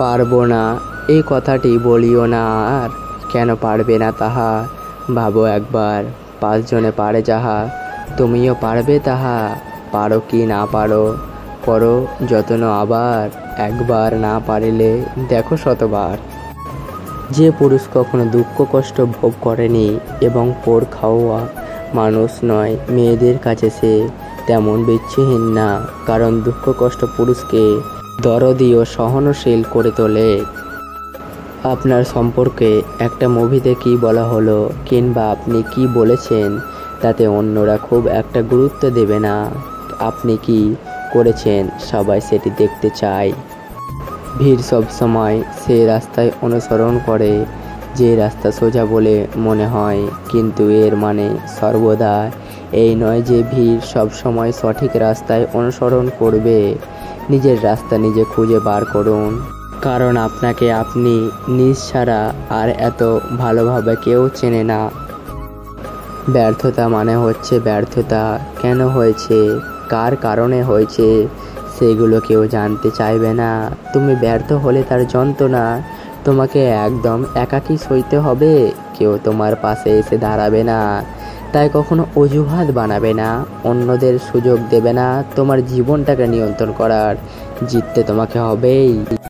পারবো না এই কথাটি বলিও না আর, কেন পারবে না তাহা ভাবো একবার। 5 জনে পারে যাহা, তুমিও পারবে তাহা। পারো কি না পারো, করো যত্ন আবার। একবার না পারিলে দেখো শতবার। যে পুরুষ কখনো দুঃখ কষ্ট ভোগ করেনি এবং পোড় খাওয়া মানুষ নয়, মেয়েদের কাছে সে তেমন বিচ্ছিহীন না, কারণ দুঃখ কষ্ট পুরুষকে দরদি ও সহনশীল করে তোলে। আপনার সম্পর্কে একটা মুভিতে কি বলা হলো কিংবা আপনি কি বলেছেন তাতে অন্যরা খুব একটা গুরুত্ব দেবে না। আপনি কি করেছেন সবাই সেটি দেখতে চায়। ভিড় সবসময় সে রাস্তায় অনুসরণ করে যে রাস্তা সোজা বলে মনে হয়, কিন্তু এর মানে সর্বদা এই নয় যে ভিড় সবসময় সঠিক রাস্তায় অনুসরণ করবে। নিজের রাস্তা নিজে খুঁজে বার করুন, কারণ আপনাকে আপনি নিজ ছাড়া আর এত ভালোভাবে কেউ চেনে না। ব্যর্থতা মানে হচ্ছে ব্যর্থতা কেন হয়েছে, কার কারণে হয়েছে সেগুলো কেউ জানতে চাইবে না। তুমি ব্যর্থ হলে তার যন্ত্রণা তোমাকে একদম একাকী সইতে হবে, কেউ তোমার পাশে এসে দাঁড়াবে না। তাই কখনো অজুহাত বানাবে না, অন্যদের সুযোগ দেবে না তোমার জীবনটাকে নিয়ন্ত্রণ করার। জিততে তোমাকে হবেই।